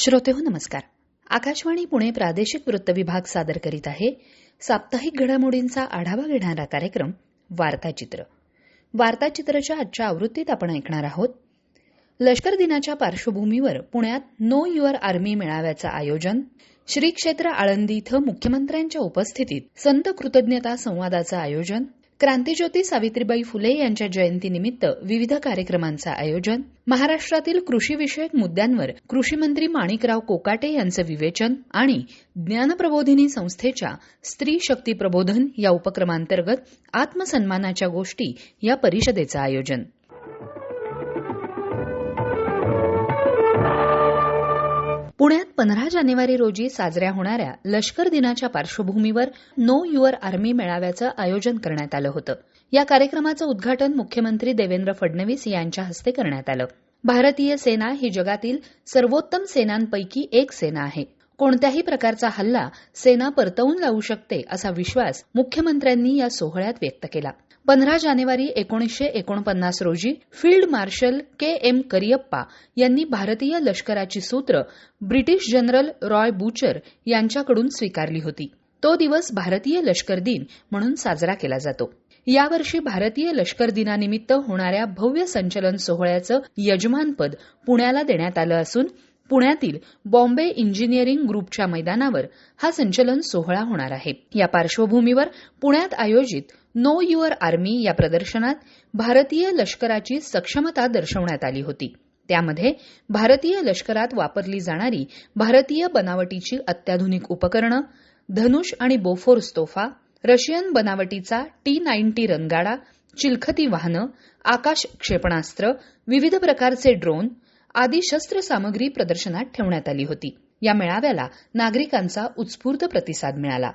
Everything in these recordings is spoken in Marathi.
श्रोतेहो नमस्कार. आकाशवाणी पुणे प्रादेशिक वृत्त विभाग सादर करीत आहे साप्ताहिक घडामोडींचा आढावा घेणारा कार्यक्रम वार्ताचित्र. वार्ताचित्रच्या आजच्या आवृत्तीत आपण ऐकणार आहोत. लष्कर दिनाच्या पार्श्वभूमीवर पुण्यात नो युअर आर्मी मेळाव्याचं आयोजन, श्री क्षेत्र आळंदी इथं मुख्यमंत्र्यांच्या उपस्थितीत संत कृतज्ञता संवादाचं आयोजन, क्रांतीज्योती सावित्रीबाई फुले यांच्या जयंतीनिमित्त विविध कार्यक्रमांचं आयोजन, महाराष्ट्रातील कृषीविषयक मुद्द्यांवर कृषीमंत्री माणिकराव कोकाटे यांचं विवेचन आणि ज्ञानप्रबोधिनी संस्थेच्या स्त्री शक्ती प्रबोधन या उपक्रमांतर्गत आत्मसन्मानाच्या गोष्टी या परिषदेचं आयोजन. पुण्यात 15 जानेवारी रोजी साजऱ्या होणाऱ्या लष्कर दिनाच्या पार्श्वभूमीवर नो युअर आर्मी मेळाव्याचं आयोजन करण्यात आलं होतं. या कार्यक्रमाचं उद्घाटन मुख्यमंत्री देवेंद्र फडणवीस यांच्या हस्ते करण्यात आलं. भारतीय सेना ही जगातील सर्वोत्तम सेनांपैकी एक सेना आहे. कोणत्याही प्रकारचा हल्ला सेना परतवून लावू शकते असा विश्वास मुख्यमंत्र्यांनी या सोहळ्यात व्यक्त केला. 15 जानेवारी 1949 रोजी फील्ड मार्शल के.एम. करियप्पा यांनी भारतीय लष्कराची सूत्र ब्रिटिश जनरल रॉय बूचर यांच्याकडून स्वीकारली होती. तो दिवस भारतीय लष्कर दिन म्हणून साजरा केला जातो. यावर्षी भारतीय लष्कर दिनानिमित्त होणाऱ्या भव्य संचलन सोहळ्याचं यजमानपद पुण्याला देण्यात आलं असून पुण्यातील बॉम्बे इंजिनिअरिंग ग्रुपच्या मैदानावर हा संचलन सोहळा होणार आहे. या पार्श्वभूमीवर पुण्यात आयोजित नो युअर आर्मी या प्रदर्शनात भारतीय लष्कराची सक्षमता दर्शवण्यात आली होती. त्यामध्ये भारतीय लष्करात वापरली जाणारी भारतीय बनावटीची अत्याधुनिक उपकरणं, धनुष आणि बोफोर्स तोफा, रशियन बनावटीचा T-90 रणगाडा, चिलखती वाहनं, आकाश क्षेपणास्त्र, विविध प्रकारचे ड्रोन आदी शस्त्रसामग्री प्रदर्शनात ठेवण्यात आली होती. या मेळाव्याला नागरिकांचा उत्स्फूर्त प्रतिसाद मिळाला.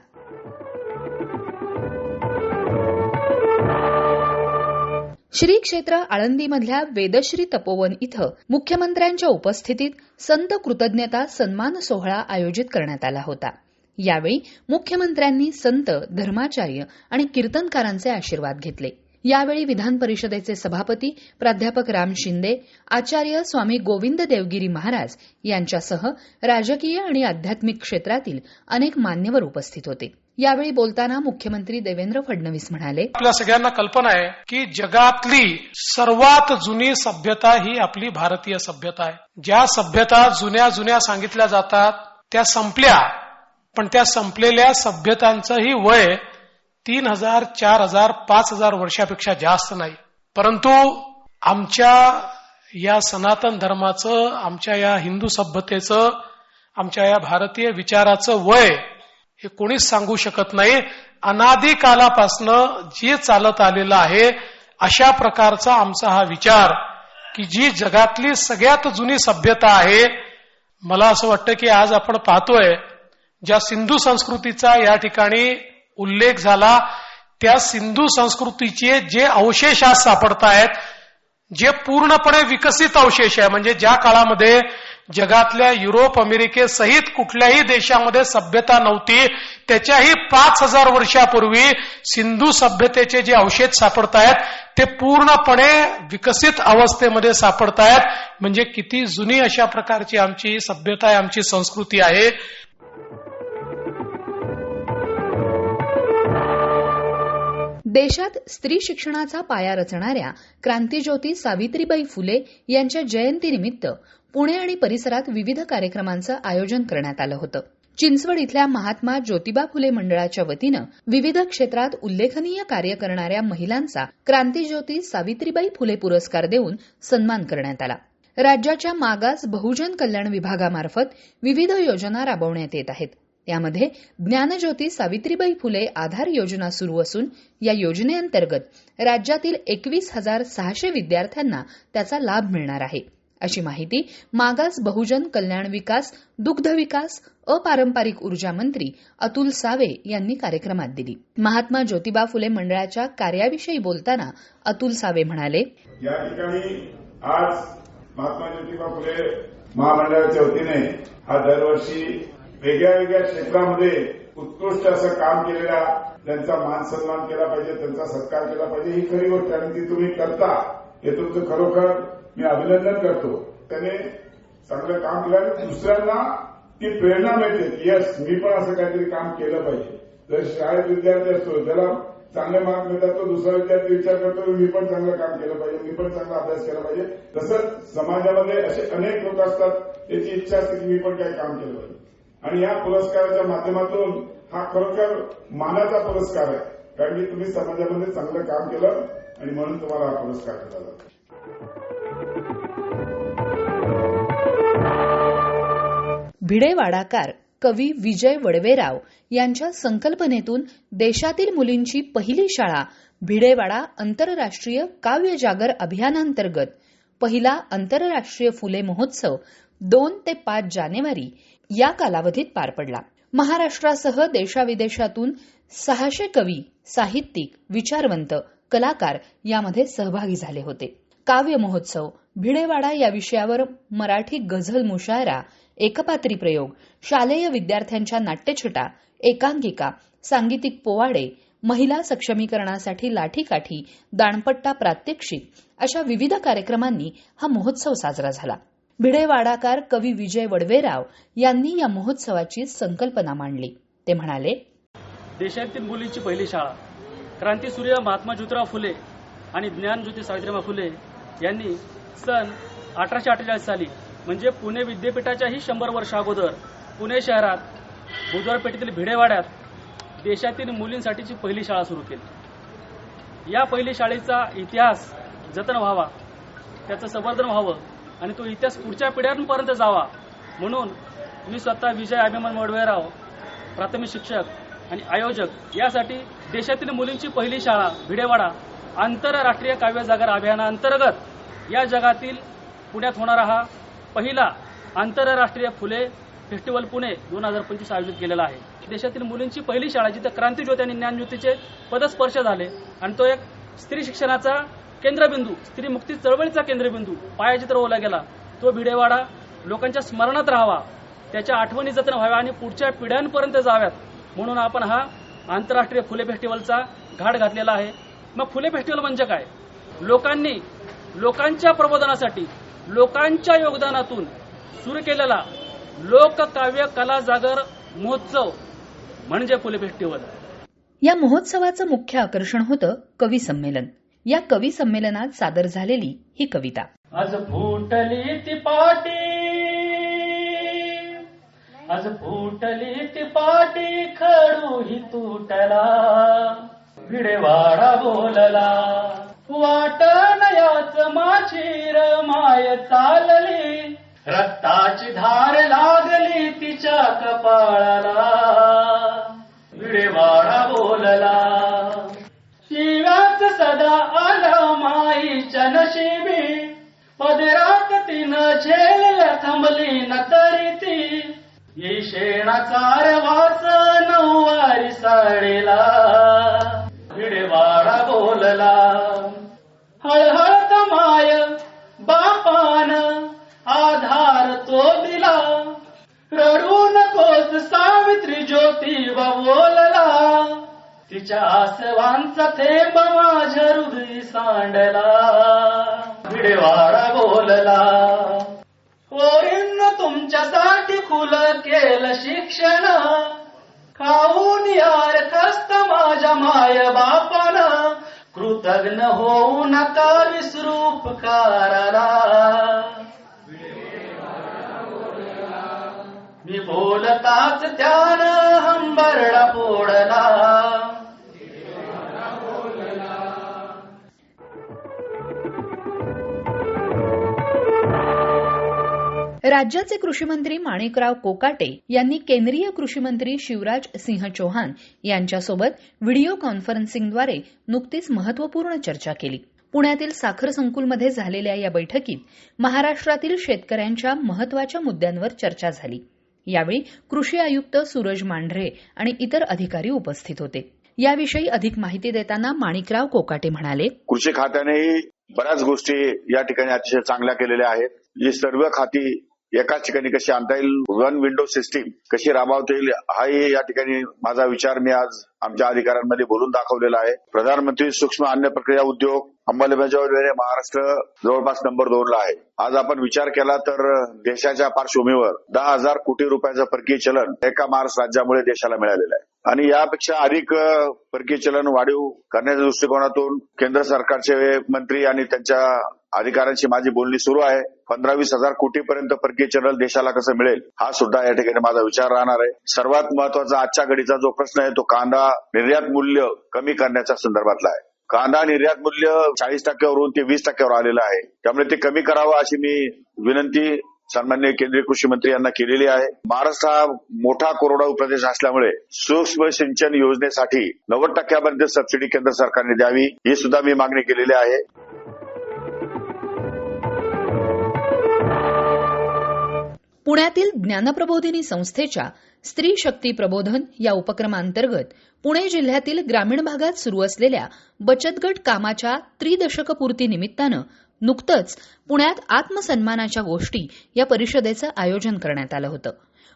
श्री क्षेत्र आळंदीमधल्या वेदश्री तपोवन इथं मुख्यमंत्र्यांच्या उपस्थितीत संत कृतज्ञता सन्मान सोहळा आयोजित करण्यात आला होता. यावेळी मुख्यमंत्र्यांनी संत, धर्माचार्य आणि कीर्तनकारांचे आशीर्वाद घेतले. यावेळी विधान परिषदेचे सभापती प्राध्यापक राम शिंदे, आचार्य स्वामी गोविंद देवगिरी महाराज यांच्यासह राजकीय आणि आध्यात्मिक क्षेत्रातील अनेक मान्यवर उपस्थित होते. यावेळी बोलताना मुख्यमंत्री देवेंद्र फडणवीस म्हणाले, आपल्या सगळ्यांना कल्पना आहे की जगातली सर्वात जुनी सभ्यता ही आपली भारतीय सभ्यता आहे. ज्या सभ्यता जुन्या सांगितल्या जातात त्या संपल्या, पण त्या संपलेल्या सभ्यतांचंही वय 3000, 4000, 5000 वर्षापेक्षा जास्त नाही. परंतु आमच्या या सनातन धर्माचं, आमच्या या हिंदू सभ्यतेचं, आमच्या या भारतीय विचाराचं वय हे कोणीच सांगू शकत नाही. अनादी कालापासनं जे चालत आलेलं आहे अशा प्रकारचा आमचा हा विचार की जी जगातली सगळ्यात जुनी सभ्यता आहे. मला असं वाटतं की आज आपण पाहतोय ज्या सिंधू संस्कृतीचा या ठिकाणी उल्लेख झाला, त्या सिंधू संस्कृतीचे जे अवशेष आज सापडतायत, जे पूर्णपणे विकसित अवशेष आहे, म्हणजे ज्या काळामध्ये जगातल्या युरोप, अमेरिकेसहित कुठल्याही देशामध्ये सभ्यता नव्हती, त्याच्याही 5000 वर्षापूर्वी सिंधू सभ्यतेचे जे अवशेष सापडतायत ते पूर्णपणे विकसित अवस्थेमध्ये सापडतायत. म्हणजे किती जुनी अशा प्रकारची आमची सभ्यता आहे, आमची संस्कृती आहे. देशात स्त्री शिक्षणाचा पाया रचणाऱ्या क्रांतीज्योती सावित्रीबाई फुले यांच्या जयंतीनिमित्त पुणे आणि परिसरात विविध कार्यक्रमांचं आयोजन करण्यात आलं होतं. चिंचवड इथल्या महात्मा ज्योतिबा फुले मंडळाच्या वतीनं विविध क्षेत्रात उल्लेखनीय कार्य करणाऱ्या महिलांचा क्रांतीज्योती सावित्रीबाई फुले पुरस्कार देऊन सन्मान करण्यात आला. राज्याच्या मागास बहुजन कल्याण विभागामार्फत विविध योजना राबवण्यात येत आहेत. त्यामध्ये ज्ञानज्योती सावित्रीबाई फुले आधार योजना सुरू असून या योजनेअंतर्गत राज्यातील 21,600 विद्यार्थ्यांना त्याचा लाभ मिळणार आहे, अशी माहिती मागास बहुजन कल्याण विकास, दुग्ध विकास, अपारंपरिक ऊर्जा मंत्री अतुल सावे यांनी कार्यक्रमात दिली. महात्मा ज्योतिबा फुले मंडळाच्या कार्याविषयी बोलताना अतुल सावे म्हणाले, या ठिकाणी आज महात्मा ज्योतिबा फुले महामंडळाच्या वतीने हा दरवर्षी वेगळ्या क्षेत्रामध्ये उत्कृष्ट असं काम केलेल्या त्यांचा मान सन्मान केला पाहिजे, त्यांचा सत्कार केला पाहिजे. ही खरी गोष्ट आणि ती तुम्ही करता हे तुमचं खरोखर मी अभिनंदन करतो. त्याने चांगलं काम केल्याने दुसऱ्यांना ती प्रेरणा मिळते की यस मी पण असं काहीतरी काम केलं पाहिजे. जर शाळेत विद्यार्थी असतो त्याला चांगले मार्क मिळतात तो दुसरा विद्यार्थी विचार करतो मी पण चांगलं काम केलं पाहिजे, मी पण चांगला अभ्यास केला पाहिजे. तसंच समाजामध्ये असे अनेक लोक असतात त्याची इच्छा असते की मी पण काही काम केलं पाहिजे. आणि या पुरस्काराच्या माध्यमातून हा खरोखर मानाचा पुरस्कार आहे, कारण की तुम्ही समाजामध्ये चांगलं काम केलं आणि म्हणून तुम्हाला हा पुरस्कार दिला जातो. भिडेवाडाकार कवी विजय वडवेराव यांच्या संकल्पनेतून देशातील मुलींची पहिली शाळा भिडेवाडा आंतरराष्ट्रीय काव्य जागर अभियानांतर्गत पहिला आंतरराष्ट्रीय फुले महोत्सव 2 ते 5 जानेवारी या कालावधीत पार पडला. महाराष्ट्रासह देशाविदेशातून 600 कवी, साहित्यिक, विचारवंत, कलाकार यामध्ये सहभागी झाले होते. काव्य महोत्सव भिडेवाडा या विषयावर मराठी गझल मुशायरा, एकपात्री प्रयोग, शालेय विद्यार्थ्यांच्या नाट्यछटा, एकांकिका, सांगीतिक पोवाडे, महिला सक्षमीकरणासाठी लाठीकाठी, दाणपट्टा प्रात्यक्षिक अशा विविध कार्यक्रमांनी हा महोत्सव साजरा झाला. भिडेवाडाकार कवी विजय वडवेराव यांनी या महोत्सवाची संकल्पना मांडली. ते म्हणाले, देशातील मुलींची पहिली शाळा क्रांतीसूर्य महात्मा ज्योतिराव फुले आणि ज्ञानज्योती सावित्रीबाई फुले यांनी सन 1848 साली म्हणजे पुणे विद्यापीठाच्याही 100 वर्ष अगोदर पुणे शहरात बुधवारपेठेतील भिडेवाड्यात देशातील मुलींसाठीची पहिली शाळा सुरू केली. या पहिली शाळेचा इतिहास जतन व्हावा, त्याचं संवर्धन व्हावं आणि तो इतिहास पुढच्या पिढ्यांपर्यंत जावा म्हणून मी स्वतः विजय अभिमान वडवेराव प्राथमिक शिक्षक आणि आयोजक यासाठी देशातील मुलींची पहिली शाळा भिडेवाडा आंतरराष्ट्रीय काव्य जागर अभियानाअंतर्गत या जगातील पुण्यात होणारा हा पहिला आंतरराष्ट्रीय फुले फेस्टिवल पुणे 2025 आयोजित केलेला आहे. देशातील मुलींची पहिली शाळा जिथे क्रांतीज्योती आणि ज्ञानज्योतीचे पदस्पर्श झाले आणि तो एक स्त्री शिक्षणाचा केंद्रबिंदू, स्त्री मुक्ती चळवळीचा केंद्रबिंदू पायाचित रोवला गेला. तो भिडेवाडा लोकांच्या स्मरणात राहावा, त्याच्या आठवणी जतन व्हाव्या आणि पुढच्या पिढ्यांपर्यंत जाव्यात म्हणून आपण हा आंतरराष्ट्रीय फुले फेस्टिवलचा घाट घातलेला आहे. मग फुले फेस्टिवल म्हणजे काय? लोकांनी लोकांच्या प्रबोधनासाठी लोकांच्या योगदानातून सुरू केलेला लोककाव्य कला जागर महोत्सव म्हणजे फुले फेस्टिवल. या महोत्सवाचं मुख्य आकर्षण होतं कवी संमेलन. या कवी संमेलनात सादर झालेली ही कविता. आज फुटली ती पाटी, आज फुटली ती पाटी, खडू ही तुटला, भिडेवाडा बोलला, वाटण याच माचीर माय चालली, रक्ताची धार लागली तिच्या कपाळाला, भिडेवाडा बोलला, शिव्याच सदा आला माईच्या नशिबी, पदरात तिनं झेलल्या थांबली न तरी ती, ये शेणाचा वास नऊवारी साडेला, भिडेवाडा बोलला, हळहळत माय बापान आधार तो दिला, रडू नकोस सावित्री ज्योतिबा बोलला, तिच्या आसवांचा थेंब माझ्या हृदयी सांडला, भिडेवाडा बोलला, पोरींनो तुमच्यासाठी खुलं केलं शिक्षण, खाऊन यार कष्ट माझ्या माय बापानं, कृतज्ञ होऊ नका विसरू उपकाराला, मी बोलताच त्यानं हंबरडा फोडला, राज्याचे कृषीमंत्री माणिकराव कोकाटे यांनी केंद्रीय कृषीमंत्री शिवराज सिंह चौहान यांच्यासोबत व्हिडिओ कॉन्फरन्सिंगद्वारे नुकतीच महत्वपूर्ण चर्चा केली. पुण्यातील साखर संकुलमध्ये झालेल्या या बैठकीत महाराष्ट्रातील शेतकऱ्यांच्या महत्वाच्या मुद्द्यांवर चर्चा झाली. यावेळी कृषी आयुक्त सूरज मांढरे आणि इतर अधिकारी उपस्थित होते. याविषयी अधिक माहिती देताना माणिकराव कोकाटे म्हणाले, कृषी खात्यानेही बऱ्याच गोष्टी या ठिकाणी अतिशय चांगल्या केलेल्या आहेत. जी सर्व खाती एकाच ठिकाणी कशी आणता येईल, वन विंडो सिस्टीम कशी राबवता येईल, हाही या ठिकाणी माझा विचार मी आज आमच्या अधिकाऱ्यांमध्ये बोलून दाखवलेला आहे. प्रधानमंत्री सूक्ष्म अन्न प्रक्रिया उद्योग अंमलबजावणी महाराष्ट्र जवळपास नंबर 2 ला आहे. आज आपण विचार केला तर देशाच्या पार्श्वभूमीवर 10,000 कोटी रुपयाचं परकीय चलन एका महाराष्ट्र राज्यामुळे देशाला मिळालेलं आहे. आणि यापेक्षा अधिक परकीय चलन वाढीव करण्याच्या दृष्टिकोनातून केंद्र सरकारचे मंत्री आणि त्यांच्या अधिकाऱ्यांशी माझी बोलणी सुरू आहे. 15-20 हजार कोटीपर्यंत परकीय चलन देशाला कसं मिळेल हा सुद्धा या ठिकाणी माझा विचार राहणार आहे. सर्वात महत्वाचा आजच्या घडीचा जो प्रश्न आहे तो कांदा निर्यात मूल्य कमी करण्याच्या संदर्भातला आहे. कांदा निर्यात मूल्य 40% ते 20% आलेलं आहे. त्यामुळे ते कमी करावं अशी मी विनंती सन्माननीय केंद्रीय कृषी मंत्री यांना केलेली आहे. महाराष्ट्र हा मोठा कोरडवाहू प्रदेश असल्यामुळे सूक्ष्म सिंचन योजनेसाठी 90% सबसिडी केंद्र सरकारने द्यावी ही सुद्धा मी मागणी केलेली आहे. पुण्यातील ज्ञानप्रबोधिनी संस्थेच्या स्त्री शक्ती प्रबोधन या उपक्रमांतर्गत पुणे जिल्ह्यातील ग्रामीण भागात सुरू असलेल्या बचत गट कामाच्या त्रिदशकपूर्ती निमित्तानं नुकतंच पुण्यात आत्मसन्मानाच्या गोष्टी या परिषदेचं आयोजन करण्यात आलं होतं.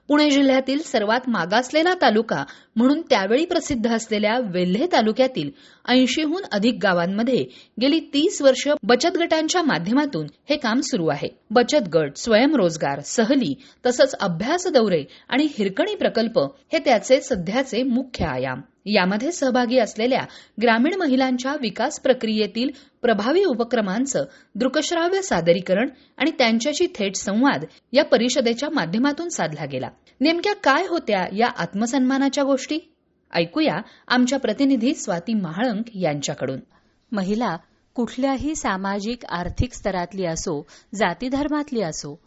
पुणे जिल्ह्यातील सर्वात मागासलेला तालुका म्हणून त्यावेळी प्रसिद्ध असलेल्या वेल्हे तालुक्यातील 80हून अधिक गावांमध्ये गेली 30 वर्ष बचत गटांच्या माध्यमातून हे काम सुरू आहे. बचत गट, स्वयंरोजगार, सहली तसंच अभ्यास दौरे आणि हिरकणी प्रकल्प हे त्याचे सध्याचे मुख्य आयाम. यामध्ये सहभागी असलेल्या ग्रामीण महिलांच्या विकास प्रक्रियेतील प्रभावी उपक्रमांचं दृकश्राव्य सादरीकरण आणि त्यांच्याशी थेट संवाद या परिषदेच्या माध्यमातून साधला गेला. नेमक्या काय होत्या या आत्मसन्मानाच्या गोष्टी? ऐकूया आमच्या प्रतिनिधी स्वाती महाळंक यांच्याकडून. महिला कुठल्याही सामाजिक आर्थिक स्तरातली असो, जातीधर्मातली असो,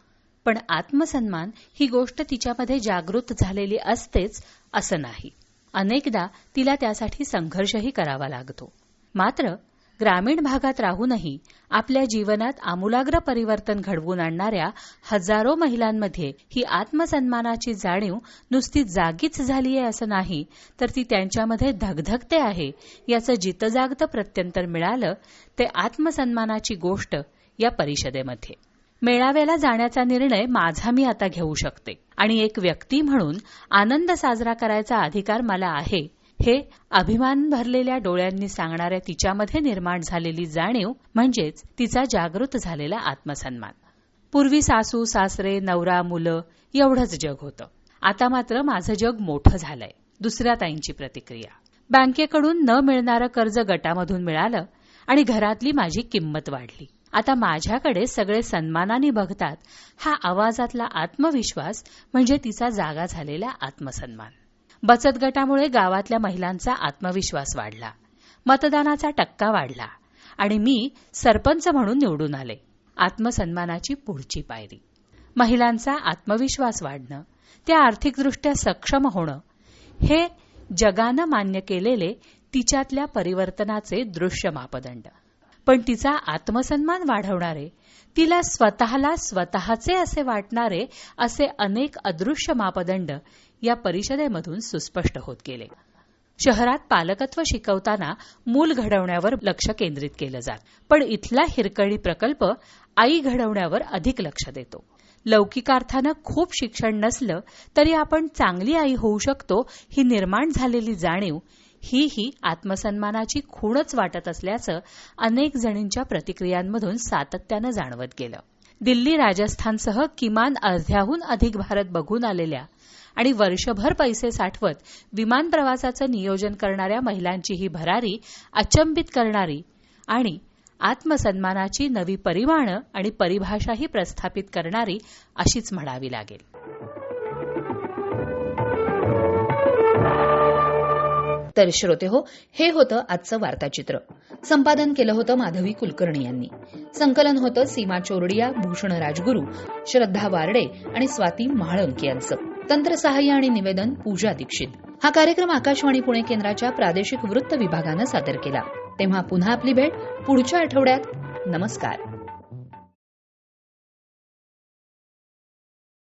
पण आत्मसन्मान ही गोष्ट तिच्यामध्ये जागृत झालेली असतेच असं नाही. अनेकदा तिला त्यासाठी संघर्षही करावा लागतो. मात्र ग्रामीण भागात राहूनही आपल्या जीवनात आमूलाग्र परिवर्तन घडवून आणणाऱ्या हजारो महिलांमध्ये ही आत्मसन्मानाची जाणीव नुसती जागीच झाली आहे असं नाही, तर ती त्यांच्यामध्ये धगधगते आहे याचं जितजागतं प्रत्यंतर मिळालं ते आत्मसन्मानाची गोष्ट या परिषदेमध्ये. मेळाव्याला जाण्याचा निर्णय माझा मी आता घेऊ शकते आणि एक व्यक्ती म्हणून आनंद साजरा करायचा अधिकार मला आहे, हे अभिमान भरलेल्या डोळ्यांनी सांगणाऱ्या तिच्यामध्ये निर्माण झालेली जाणीव म्हणजेच तिचा जागृत झालेला आत्मसन्मान. पूर्वी सासू सासरे नवरा मुलं एवढंच जग होतं. आता मात्र माझं जग मोठं झालंय. दुसऱ्या ताईंची प्रतिक्रिया. बँकेकडून न मिळणारं कर्ज गटामधून मिळालं आणि घरातली माझी किंमत वाढली. आता माझ्याकडे सगळे सन्मानाने बघतात. हा आवाजातला आत्मविश्वास म्हणजे तिचा जागा झालेला आत्मसन्मान. बचत गटामुळे गावातल्या महिलांचा आत्मविश्वास वाढला, मतदानाचा टक्का वाढला आणि मी सरपंच म्हणून निवडून आले. आत्मसन्मानाची पुढची पायरी. महिलांचा आत्मविश्वास वाढणं, त्या आर्थिकदृष्ट्या सक्षम होणं हे जगानं मान्य केलेले तिच्यातल्या परिवर्तनाचे दृश्य मापदंड. पण तिचा आत्मसन्मान वाढवणारे, तिला स्वतःला स्वतःचे असे वाटणारे असे अनेक अदृश्य मापदंड या परिषदेमधून सुस्पष्ट होत गेले. शहरात पालकत्व शिकवताना मूल घडवण्यावर लक्ष केंद्रित केलं जात, पण इथला हिरकणी प्रकल्प आई घडवण्यावर अधिक लक्ष देतो. लौकिकार्थानं खूप शिक्षण नसलं तरी आपण चांगली आई होऊ शकतो ही निर्माण झालेली जाणीव ही आत्मसन्मानाची खूणच वाटत असल्याचं अनेक जणींच्या प्रतिक्रियांमधून सातत्यानं जाणवत गेलं. दिल्ली, राजस्थानसह किमान अर्ध्याहून अधिक भारत बघून आलेल्या आणि वर्षभर पैसे साठवत विमान प्रवासाचं नियोजन करणाऱ्या महिलांची ही भरारी अचंबित करणारी आणि आत्मसन्मानाची नवी परिमाणं आणि परिभाषाही प्रस्थापित करणारी अशीच म्हणावी लागेल. तर श्रोतेहो, हे होतं आजचं वार्ताचित्र. संपादन केलं होतं माधवी कुलकर्णी यांनी. संकलन होतं सीमा चोरडिया, भूषण राजगुरू, श्रद्धा वारडे आणि स्वाती महाळंक यांचं. तंत्रसहाय्य आणि निवेदन पूजा दीक्षित. हा कार्यक्रम आकाशवाणी पुणे केंद्राच्या प्रादेशिक वृत्त विभागानं सादर केला. तेव्हा पुन्हा आपली भेट पुढच्या आठवड्यात. नमस्कार.